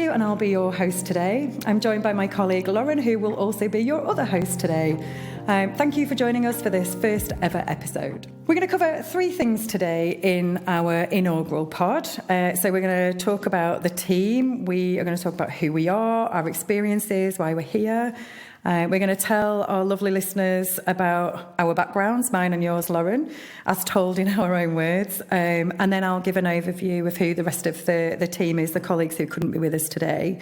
Askew and I'll be your host today. I'm joined by my colleague Lauren, who will also be your other host today. Thank you for joining us for this first ever episode. We're going to cover three things today in our inaugural pod. So we're going to talk about the team. We are going to talk about who we are, our experiences, why we're here. We're going to tell our lovely listeners about our backgrounds, mine and yours, Lauren, as told in our own words. And then I'll give an overview of who the rest of the team is, the colleagues who couldn't be with us today.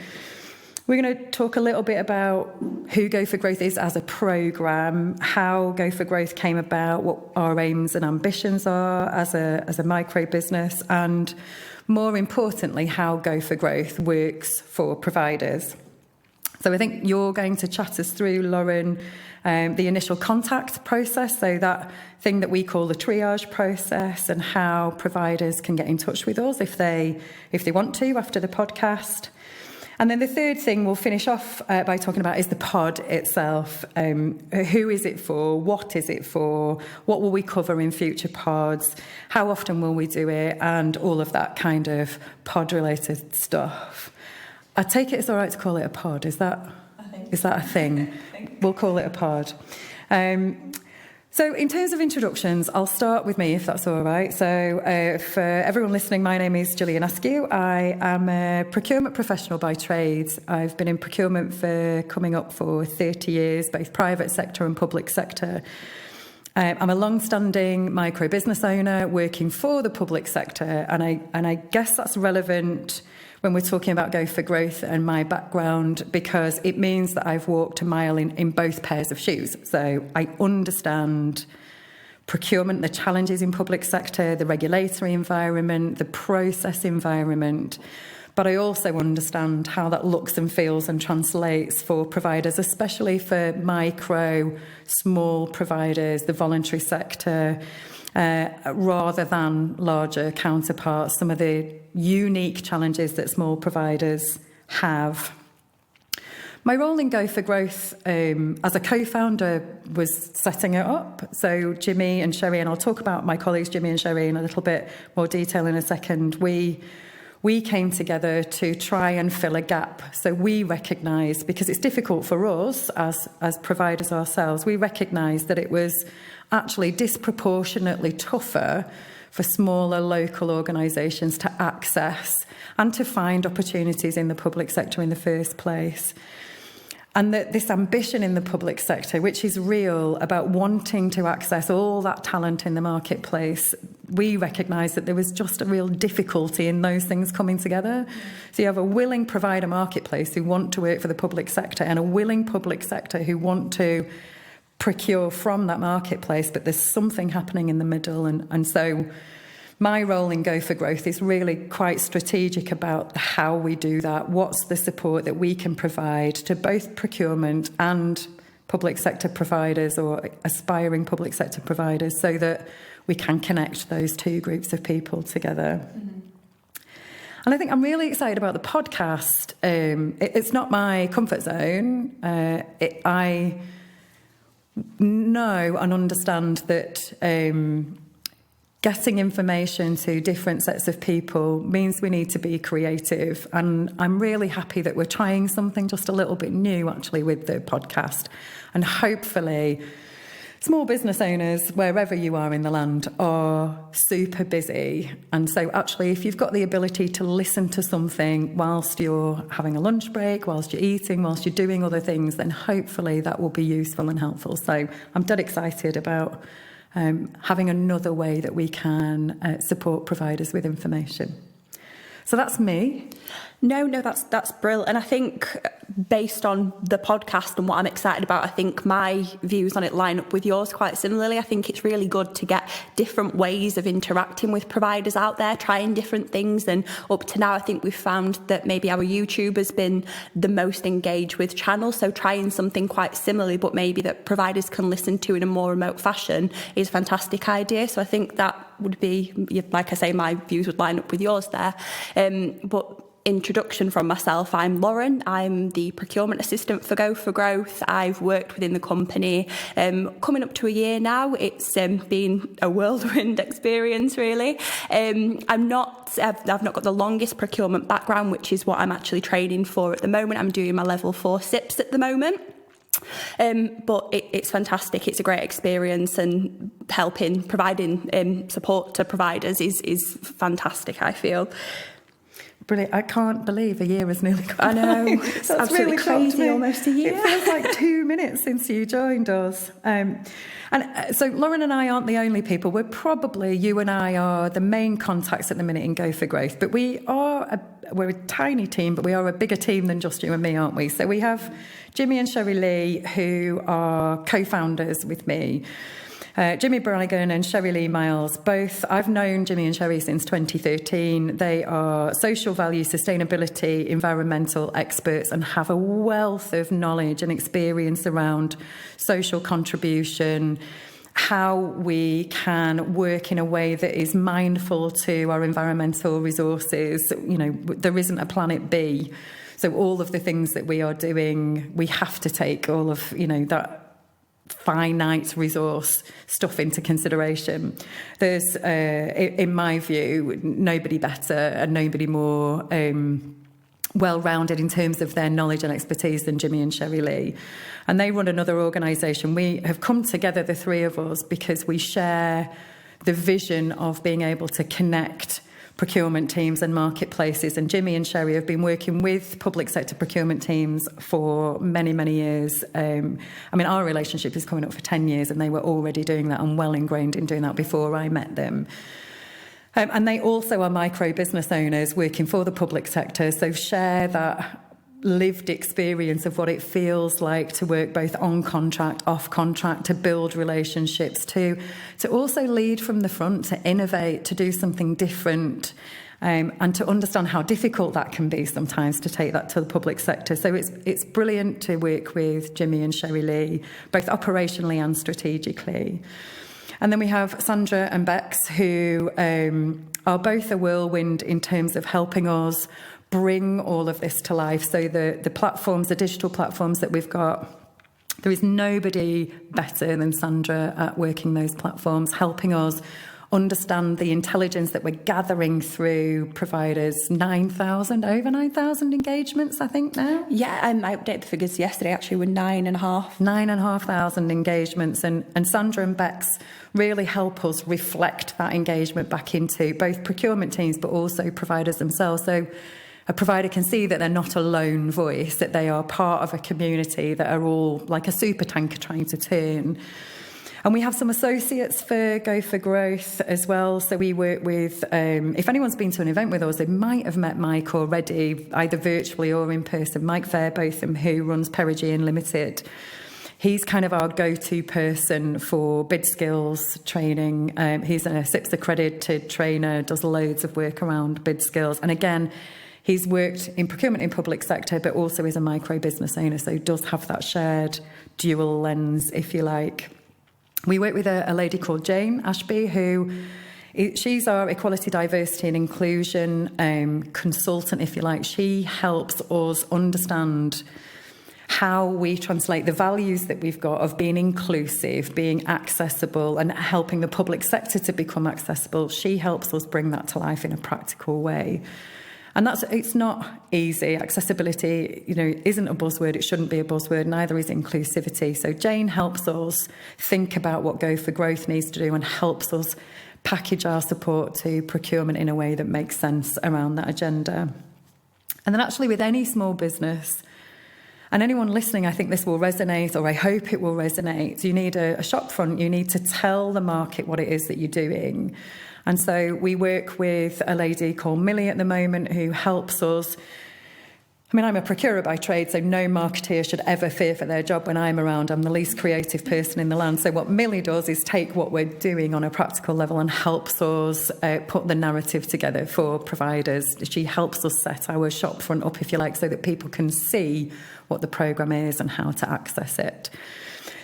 We're going to talk a little bit about who Go for Growth is as a programme, how Go for Growth came about, what our aims and ambitions are as a micro business, and more importantly, how Go for Growth works for providers. So I think you're going to chat us through, Lauren, the initial contact process, so that thing that we call the triage process, and how providers can get in touch with us if they want to after the podcast. And then the third thing we'll finish off by talking about is the pod itself. Who is it for? What is it for? What will we cover in future pods? How often will we do it? And all of that kind of pod-related stuff. I take it it's all right to call it a pod. Is that a thing? We'll call it a pod. So in terms of introductions, I'll start with me, if that's all right. So for everyone listening, my name is Gillian Askew. I am a procurement professional by trade. I've been in procurement for coming up for 30 years, both private sector and public sector. I'm a long-standing micro business owner working for the public sector, and I guess that's relevant when we're talking about Go for Growth and my background, because it means that I've walked a mile in both pairs of shoes. So I understand procurement, the challenges in public sector, the regulatory environment, the process environment, but I also understand how that looks and feels and translates for providers, especially for micro, small providers, the voluntary sector, rather than larger counterparts, some of the unique challenges that small providers have. My role in Go for Growth as a co-founder was setting it up. So Jimmy and Sherry, and I'll talk about my colleagues Jimmy and Sherry in a little bit more detail in a second, we came together to try and fill a gap. So we recognised, because it's difficult for us as providers ourselves, we recognised that it was actually disproportionately tougher for smaller local organisations to access and to find opportunities in the public sector in the first place. And that this ambition in the public sector, which is real, about wanting to access all that talent in the marketplace, we recognised that there was just a real difficulty in those things coming together. So you have a willing provider marketplace who want to work for the public sector, and a willing public sector who want to procure from that marketplace, but there's something happening in the middle. And so my role in Go for Growth is really quite strategic about how we do that. What's the support that we can provide to both procurement and public sector providers or aspiring public sector providers, so that we can connect those two groups of people together. Mm-hmm. And I think I'm really excited about the podcast. It's not my comfort zone. I know and understand that getting information to different sets of people means we need to be creative, and I'm really happy that we're trying something just a little bit new actually with the podcast. And hopefully small business owners, wherever you are in the land, are super busy, and so actually if you've got the ability to listen to something whilst you're having a lunch break, whilst you're eating, whilst you're doing other things, then hopefully that will be useful and helpful. So I'm dead excited about having another way that we can support providers with information. So that's me. No, that's brilliant. And I think based on the podcast and what I'm excited about, I think my views on it line up with yours quite similarly. I think it's really good to get different ways of interacting with providers out there, trying different things. And up to now, I think we've found that maybe our YouTube has been the most engaged with channel. So trying something quite similarly, but maybe that providers can listen to in a more remote fashion is a fantastic idea. So I think that would be, like I say, my views would line up with yours there. But introduction from myself, I'm Lauren. I'm the procurement assistant for Go for Growth. I've worked within the company coming up to a year now. It's been a whirlwind experience, really. I've not got the longest procurement background, which is what I'm actually training for at the moment. I'm doing my level 4 SIPs at the moment. But it's fantastic. It's a great experience, and providing support to providers is fantastic, I feel. Brilliant. I can't believe a year has nearly gone. I know. It's absolutely really crazy, almost a year. It feels like 2 minutes since you joined us. So Lauren and I aren't the only people. You and I are the main contacts at the minute in Go for Growth. But we're a tiny team, but we are a bigger team than just you and me, aren't we? So we have Jimmy and Sherry Lee, who are co-founders with me. Jimmy Brannigan and Sherry Lee Miles, both, I've known Jimmy and Sherry since 2013. They are social value, sustainability, environmental experts, and have a wealth of knowledge and experience around social contribution, how we can work in a way that is mindful to our environmental resources. You know, there isn't a planet B. So all of the things that we are doing, we have to take all of, that finite resource stuff into consideration. There's, in my view, nobody better and nobody more well-rounded in terms of their knowledge and expertise than Jimmy and Sherry Lee. And they run another organisation. We have come together, the three of us, because we share the vision of being able to connect procurement teams and marketplaces. And Jimmy and Sherry have been working with public sector procurement teams for many, many years. Our relationship is coming up for 10 years, and they were already doing that and well ingrained in doing that before I met them. And they also are micro business owners working for the public sector, so share that lived experience of what it feels like to work both on contract, off contract, to build relationships, to also lead from the front, to innovate, to do something different, and to understand how difficult that can be sometimes to take that to the public sector. So it's brilliant to work with Jimmy and Sherry Lee, both operationally and strategically. And then we have Sandra and Bex, who are both a whirlwind in terms of helping us bring all of this to life. So the platforms, the digital platforms that we've got, there is nobody better than Sandra at working those platforms, helping us understand the intelligence that we're gathering through providers. Over 9,000 engagements, I think, now. Yeah, I updated the figures yesterday, actually, with 9,500. 9,500 engagements. And Sandra and Bex really help us reflect that engagement back into both procurement teams, but also providers themselves. So a provider can see that they're not a lone voice, that they are part of a community that are all like a super tanker trying to turn. And we have some associates for Go for Growth as well. So we work with, if anyone's been to an event with us, they might have met Mike already, either virtually or in person. Mike Fairbotham, who runs Perigean Limited. He's kind of our go-to person for bid skills training. He's a SIPS accredited trainer, does loads of work around bid skills. And again, he's worked in procurement in public sector, but also is a micro business owner, so does have that shared dual lens, if you like. We work with a lady called Jane Ashby, she's our equality, diversity and inclusion consultant, if you like. She helps us understand how we translate the values that we've got of being inclusive, being accessible, and helping the public sector to become accessible. She helps us bring that to life in a practical way. And it's not easy. Accessibility, isn't a buzzword. It shouldn't be a buzzword. Neither is inclusivity. So Jane helps us think about what Go for Growth needs to do and helps us package our support to procurement in a way that makes sense around that agenda. And then actually with any small business, and anyone listening, I think this will resonate, or I hope it will resonate. You need a shop front. You need to tell the market what it is that you're doing. And so we work with a lady called Millie at the moment who helps us. I'm a procurer by trade, so no marketeer should ever fear for their job when I'm around. I'm the least creative person in the land. So what Millie does is take what we're doing on a practical level and helps us put the narrative together for providers. She helps us set our shop front up, if you like, so that people can see what the programme is and how to access it.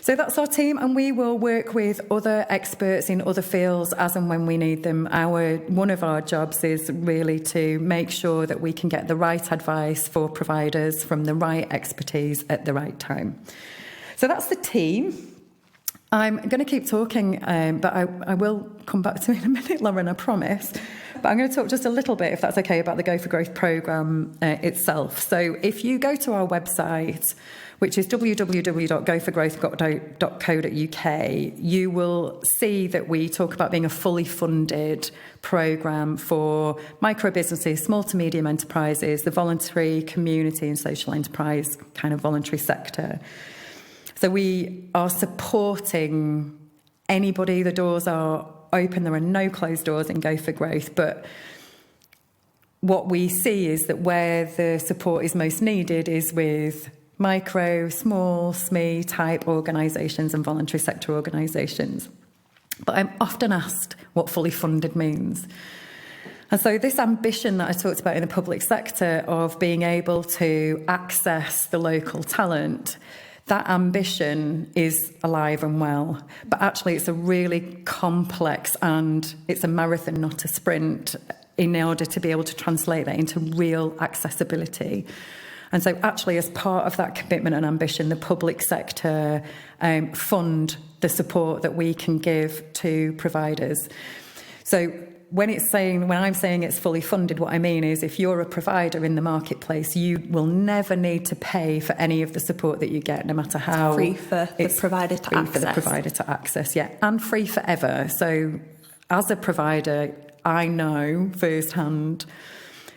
So that's our team, and we will work with other experts in other fields as and when we need them. One of our jobs is really to make sure that we can get the right advice for providers from the right expertise at the right time. So that's the team. I'm going to keep talking, but I will come back to it in a minute, Lauren, I promise. But I'm going to talk just a little bit, if that's okay, about the Go for Growth programme itself. So if you go to our website, which is www.goforgrowth.co.uk, you will see that we talk about being a fully funded programme for micro businesses, small to medium enterprises, the voluntary community and social enterprise kind of voluntary sector. So we are supporting anybody. The doors are open. There are no closed doors in Go for Growth. But what we see is that where the support is most needed is with micro, small, SME type organisations and voluntary sector organisations. But I'm often asked what fully funded means. And so this ambition that I talked about in the public sector of being able to access the local talent, that ambition is alive and well. But actually it's a really complex, and it's a marathon, not a sprint, in order to be able to translate that into real accessibility. And so actually, as part of that commitment and ambition, the public sector fund the support that we can give to providers. So when I'm saying it's fully funded, what I mean is if you're a provider in the marketplace, you will never need to pay for any of the support that you get, no matter how. It's free for the provider to access. For the provider to access, yeah, and free forever. So as a provider, I know firsthand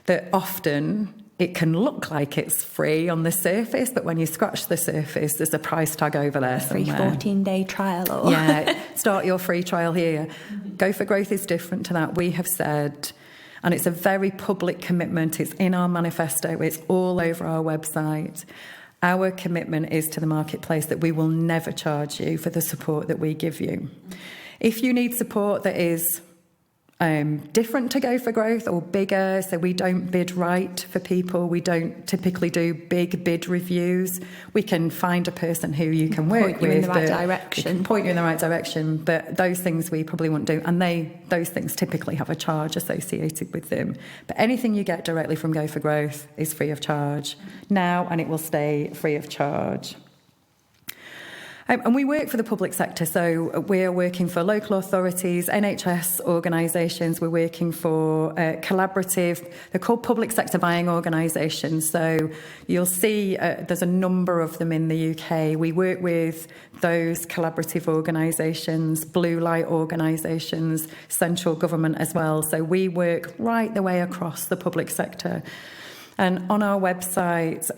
that often it can look like it's free on the surface, but when you scratch the surface, there's a price tag over there somewhere. Free 14-day trial. Or... Yeah, start your free trial here. Go for Growth is different to that. We have said, and it's a very public commitment, it's in our manifesto, it's all over our website. Our commitment is to the marketplace that we will never charge you for the support that we give you. If you need support that is different to Go for Growth or bigger, so we don't bid right for people, we don't typically do big bid reviews. We can find a person who you can work with, in the right direction. Point you in the right direction, but those things we probably won't do, and those things typically have a charge associated with them. But anything you get directly from Go for Growth is free of charge now, and it will stay free of charge. And we work for the public sector, so we're working for local authorities, NHS organisations, we're working for collaborative, they're called public sector buying organisations, so you'll see there's a number of them in the UK. We work with those collaborative organisations, blue light organisations, central government as well, so we work right the way across the public sector. And on our website,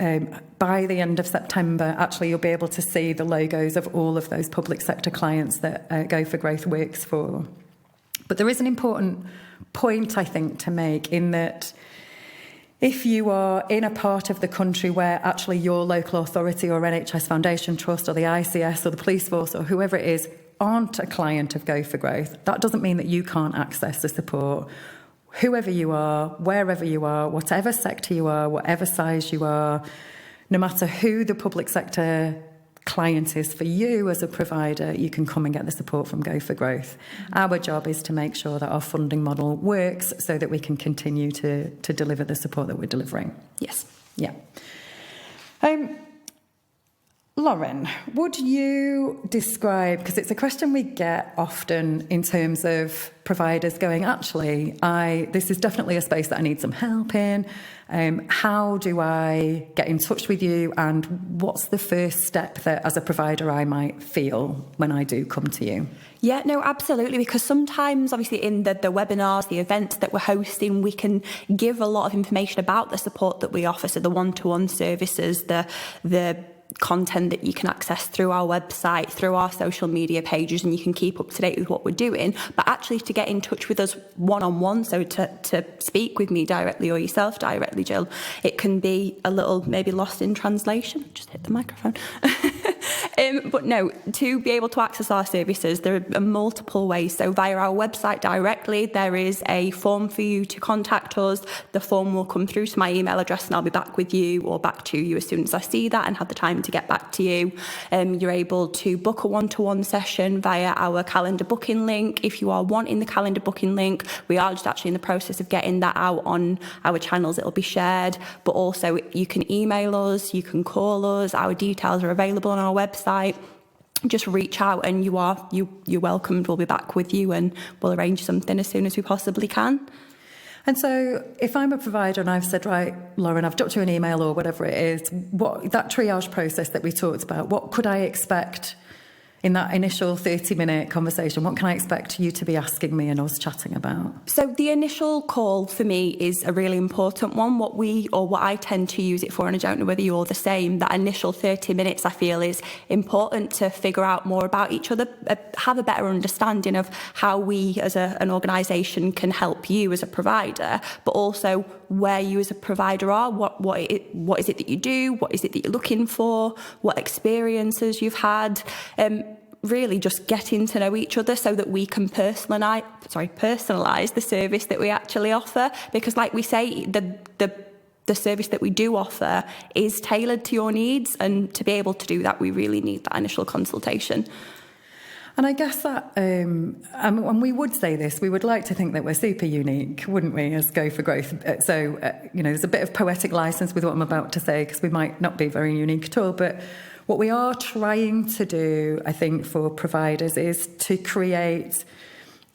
by the end of September, actually, you'll be able to see the logos of all of those public sector clients that Go for Growth works for. But there is an important point, I think, to make in that if you are in a part of the country where actually your local authority or NHS Foundation Trust or the ICS or the police force or whoever it is aren't a client of Go for Growth, that doesn't mean that you can't access the support. Whoever you are, wherever you are, whatever sector you are, whatever size you are, no matter who the public sector client is for you as a provider, you can come and get the support from Go for Growth. Our job is to make sure that our funding model works so that we can continue to deliver the support that we're delivering. Yes. Yeah. Lauren, would you describe, because it's a question we get often in terms of providers going, actually, this is definitely a space that I need some help in. How do I get in touch with you? And what's the first step that as a provider I might feel when I do come to you? Yeah, no, absolutely. Because sometimes, obviously, in the webinars, the events that we're hosting, we can give a lot of information about the support that we offer. So the one-to-one services, the content that you can access through our website, through our social media pages, and you can keep up to date with what we're doing. But actually to get in touch with us one-on-one, so to speak with me directly or yourself directly, Jill, it can be a little maybe lost in translation. Just hit the microphone. But no, to be able to access our services, there are multiple ways. So via our website directly, there is a form for you to contact us. The form will come through to my email address and I'll be back with you or back to you as soon as I see that and have the time to get back to you. You're able to book a one-to-one session via our calendar booking link. If you are wanting the calendar booking link, we are just actually in the process of getting that out on our channels. It'll be shared, but also you can email us, you can call us. Our details are available on our website. Just reach out and you're welcomed. We'll be back with you and we'll arrange something as soon as we possibly can. And so if I'm a provider and I've said, right, Lauren, I've dropped you an email or whatever it is, what that triage process that we talked about, what could I expect in that initial 30-minute conversation? What can I expect you to be asking me and us chatting about? So the initial call for me is a really important one. What I tend to use it for, and I don't know whether you're the same, that initial 30 minutes I feel is important to figure out more about each other, have a better understanding of how we as an organisation can help you as a provider, but also where you as a provider are, what is it that you do, what is it that you're looking for, what experiences you've had. Really just getting to know each other so that we can personalise the service that we actually offer. Because like we say, the service that we do offer is tailored to your needs, and to be able to do that, we really need that initial consultation. And I guess that, and we would say this, we would like to think that we're super unique, wouldn't we, as Go for Growth? So, there's a bit of poetic license with what I'm about to say, because we might not be very unique at all, but what we are trying to do, I think, for providers is to create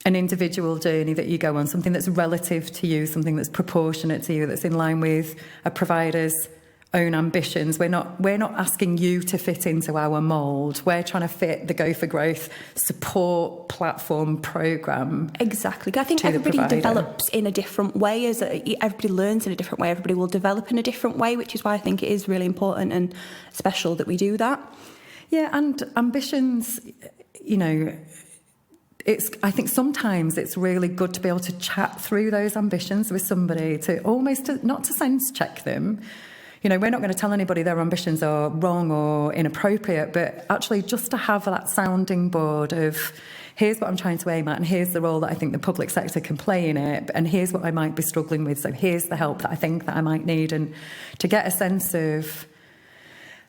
an individual journey that you go on, something that's relative to you, something that's proportionate to you, that's in line with a provider's own ambitions. We're not asking you to fit into our mould. We're trying to fit the Go for Growth support platform programme. Exactly. I think everybody develops in a different way. Everybody learns in a different way. Everybody will develop in a different way, which is why I think it is really important and special that we do that. Yeah, and ambitions, I think sometimes it's really good to be able to chat through those ambitions with somebody, not to sense check them. We're not going to tell anybody their ambitions are wrong or inappropriate, but actually just to have that sounding board of, here's what I'm trying to aim at, and here's the role that I think the public sector can play in it, and here's what I might be struggling with, so here's the help that I think that I might need, and to get a sense of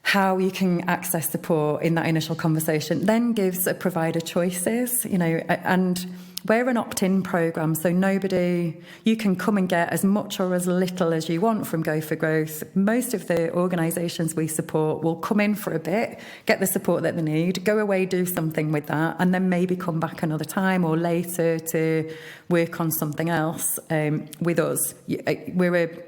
how you can access support in that initial conversation then gives a provider choices, and we're an opt-in programme, so you can come and get as much or as little as you want from Go for Growth. Most of the organisations we support will come in for a bit, get the support that they need, go away, do something with that, and then maybe come back another time or later to work on something else with us. We're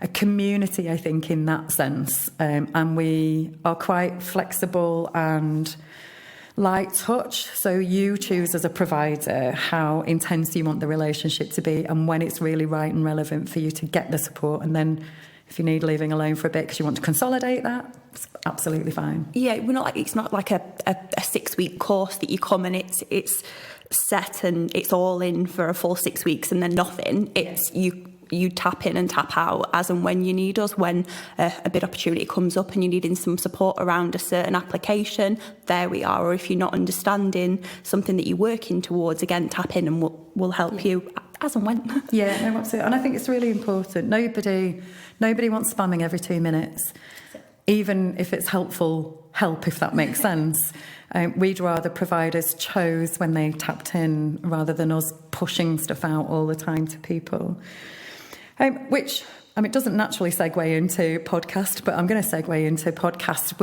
a community, I think, in that sense, and we are quite flexible and light touch, so you choose as a provider how intense you want the relationship to be and when it's really right and relevant for you to get the support. And then if you need leaving alone for a bit because you want to consolidate that, it's absolutely fine. Yeah, it's not like a 6-week course that you come and it's set and it's all in for a full 6 weeks and then nothing. It's you tap in and tap out as and when you need us. When a bid opportunity comes up and you're needing some support around a certain application, there we are. Or if you're not understanding something that you're working towards, again, tap in and we'll help you as and when. Yeah, no, absolutely. And I think it's really important. Nobody wants spamming every 2 minutes, even if it's helpful help, if that makes sense. We'd rather providers chose when they tapped in rather than us pushing stuff out all the time to people. Which, it doesn't naturally segue into podcast, but I'm going to segue into podcast.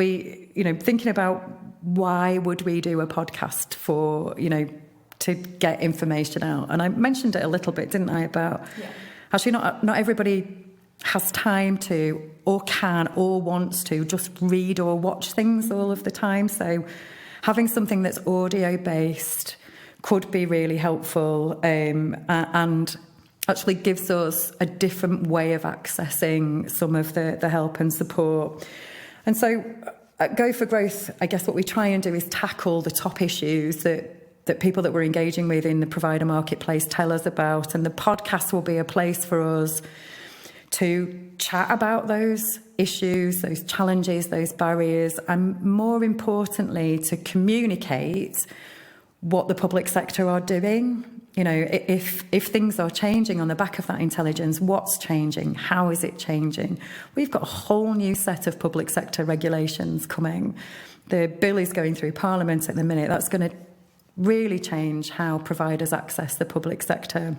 Thinking about why would we do a podcast for, to get information out. And I mentioned it a little bit, didn't I, about actually not everybody has time to or can or wants to just read or watch things all of the time. So having something that's audio-based could be really helpful and actually gives us a different way of accessing some of the help and support. And so at Go for Growth, I guess what we try and do is tackle the top issues that people that we're engaging with in the provider marketplace tell us about. And the podcast will be a place for us to chat about those issues, those challenges, those barriers, and more importantly, to communicate what the public sector are doing. You know, if things are changing on the back of that intelligence, what's changing? How is it changing? We've got a whole new set of public sector regulations coming. The bill is going through Parliament at the minute. That's going to really change how providers access the public sector.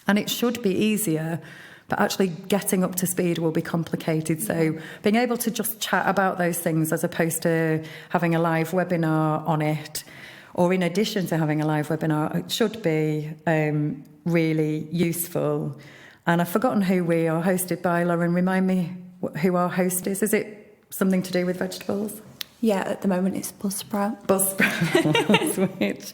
And it should be easier, but actually getting up to speed will be complicated. So being able to just chat about those things as opposed to having a live webinar on it, or in addition to having a live webinar, it should be really useful. And I've forgotten who we are hosted by. Lauren, remind me who our host is. Is it something to do with vegetables? Yeah, at the moment it's Buzzsprout. Buzzsprout.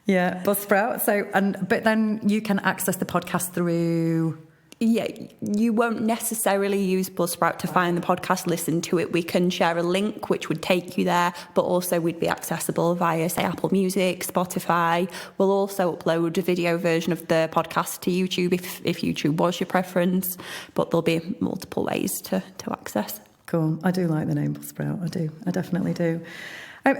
Yeah, Buzzsprout. So, but then you can access the podcast through... Yeah, you won't necessarily use Buzzsprout to find the podcast, listen to it. We can share a link which would take you there, but also we'd be accessible via, say, Apple Music, Spotify. We'll also upload a video version of the podcast to YouTube if YouTube was your preference, but there'll be multiple ways to access. Cool. I do like the name Buzzsprout. I do. I definitely do.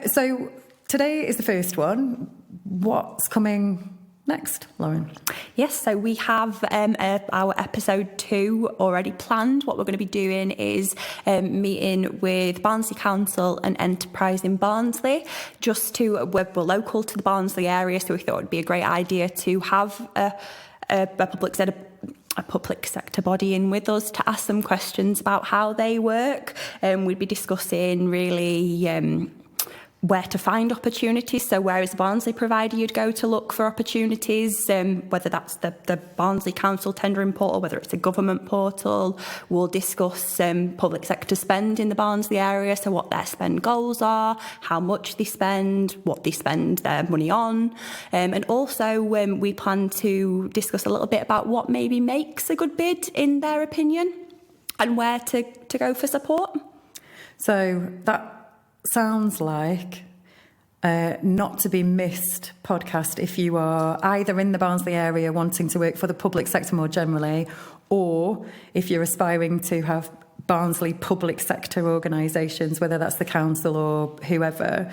So today is the first one. What's coming next, Lauren? Yes, so we have our episode 2 already planned. What we're going to be doing is meeting with Barnsley Council and Enterprise in Barnsley. We're local to the Barnsley area, so we thought it would be a great idea to have a public sector body in with us to ask them questions about how they work. We'd be discussing really where to find opportunities. So where is a Barnsley provider you'd go to look for opportunities, whether that's the Barnsley Council tendering portal, whether it's a government portal. We'll discuss public sector spend in the Barnsley area, so what their spend goals are, how much they spend, what they spend their money on. And also we plan to discuss a little bit about what maybe makes a good bid in their opinion and where to go for support. So that sounds like not to be missed podcast if you are either in the Barnsley area wanting to work for the public sector more generally, or if you're aspiring to have Barnsley public sector organisations, whether that's the council or whoever,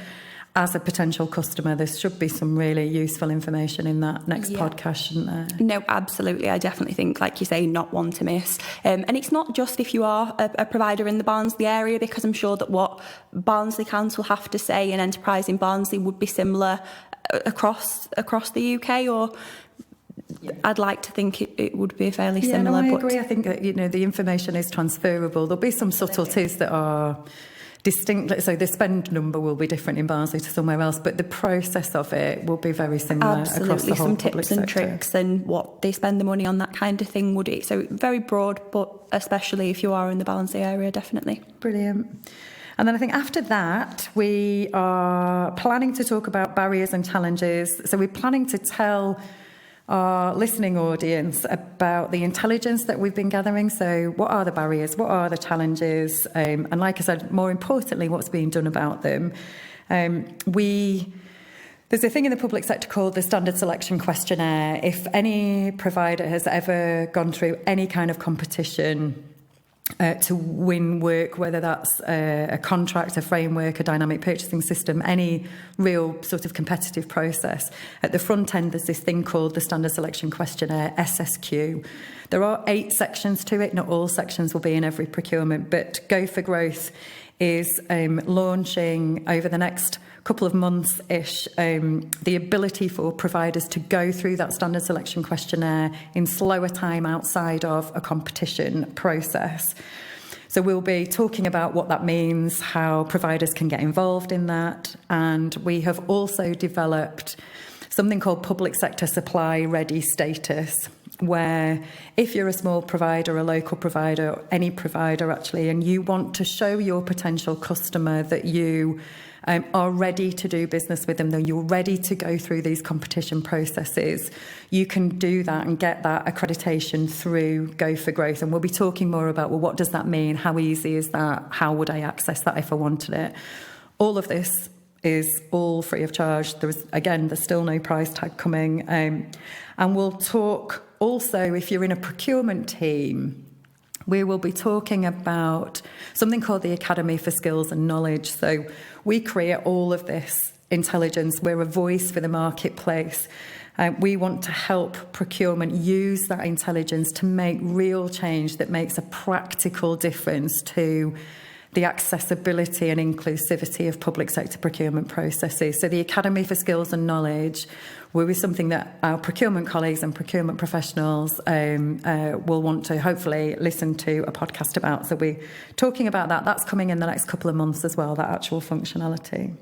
as a potential customer. There should be some really useful information in that next podcast, shouldn't there? No, absolutely. I definitely think, like you say, not one to miss. And it's not just if you are a provider in the Barnsley area, because I'm sure that what Barnsley Council have to say and Enterprise in Barnsley would be similar across the UK, or I'd like to think it would be fairly similar. No, I agree. I think that, the information is transferable. There'll be some subtleties that are distinctly, so the spend number will be different in Barnsley to somewhere else, but the process of it will be very similar across the whole some public tips and sector. tricks and what they spend the money on, that kind of thing, would it? So very broad, but especially if you are in the Barnsley area, definitely. Brilliant. And then I think after that, we are planning to talk about barriers and challenges. So we're planning to tell our listening audience about the intelligence that we've been gathering. So what are the barriers? What are the challenges? And like I said, more importantly, what's being done about them? There's a thing in the public sector called the Standard Selection Questionnaire. If any provider has ever gone through any kind of competition to win work, whether that's a contract, a framework, a dynamic purchasing system, any real sort of competitive process, at the front end there's this thing called the Standard Selection Questionnaire, SSQ. There are 8 sections to it. Not all sections will be in every procurement, but Go for Growth is launching over the next couple of months-ish the ability for providers to go through that Standard Selection Questionnaire in slower time outside of a competition process. So we'll be talking about what that means, how providers can get involved in that, and we have also developed something called Public Sector Supply Ready Status, where if you're a small provider, a local provider, or any provider actually, and you want to show your potential customer that you are ready to do business with them, that you're ready to go through these competition processes, you can do that and get that accreditation through Go for Growth. And we'll be talking more about, well, what does that mean? How easy is that? How would I access that if I wanted it? All of this is all free of charge. There's still no price tag coming. And we'll talk also, if you're in a procurement team, we will be talking about something called the Academy for Skills and Knowledge. So we create all of this intelligence. We're a voice for the marketplace. We want to help procurement use that intelligence to make real change that makes a practical difference to the accessibility and inclusivity of public sector procurement processes. So the Academy for Skills and Knowledge will be something that our procurement colleagues and procurement professionals will want to hopefully listen to a podcast about. So we're talking about that. That's coming in the next couple of months as well, that actual functionality.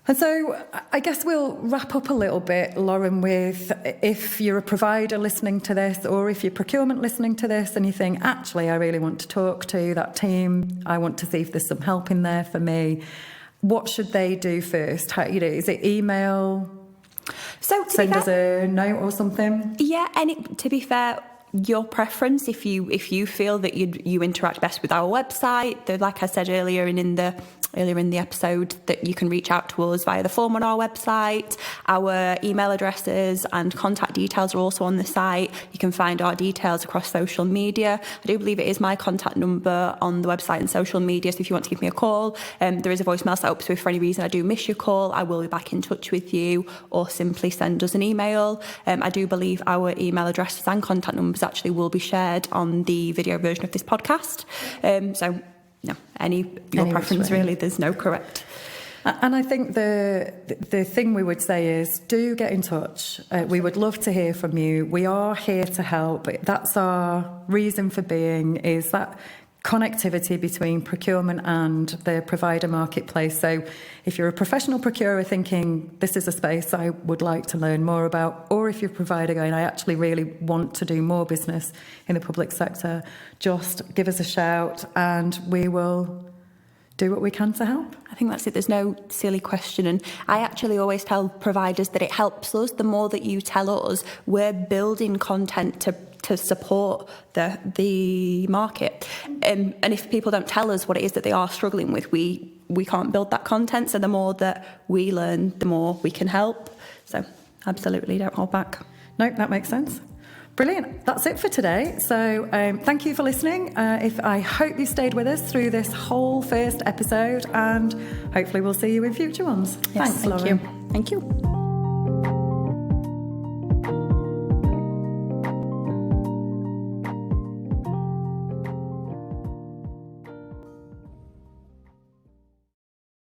And so I guess we'll wrap up a little bit, Lauren, with if you're a provider listening to this or if you're procurement listening to this and you think, actually, I really want to talk to that team, I want to see if there's some help in there for me, what should they do first? How, is it email? So send us a note or something? Yeah, and to be fair, your preference, if you feel that you interact best with our website, like I said earlier in the episode, that you can reach out to us via the form on our website. Our email addresses and contact details are also on the site. You can find our details across social media. I do believe it is my contact number on the website and social media, so if you want to give me a call, there is a voicemail set up, so if for any reason I do miss your call, I will be back in touch with you, or simply send us an email. I do believe our email addresses and contact numbers actually will be shared on the video version of this podcast. So no, your preference really, there's no correct. And I think the thing we would say is do get in touch. We would love to hear from you. We are here to help. That's our reason for being, is that connectivity between procurement and the provider marketplace. So if you're a professional procurer thinking this is a space I would like to learn more about, or if you're a provider going, I actually really want to do more business in the public sector, just give us a shout and we will do what we can to help. I think that's it. There's no silly question. And I actually always tell providers that it helps us. The more that you tell us, we're building content to support the market. And if people don't tell us what it is that they are struggling with, we can't build that content. So the more that we learn, the more we can help. So absolutely, don't hold back. No, that makes sense. Brilliant. That's it for today. So thank you for listening. I hope you stayed with us through this whole first episode, and hopefully we'll see you in future ones. Yes, Thanks, Lauren. Thank you.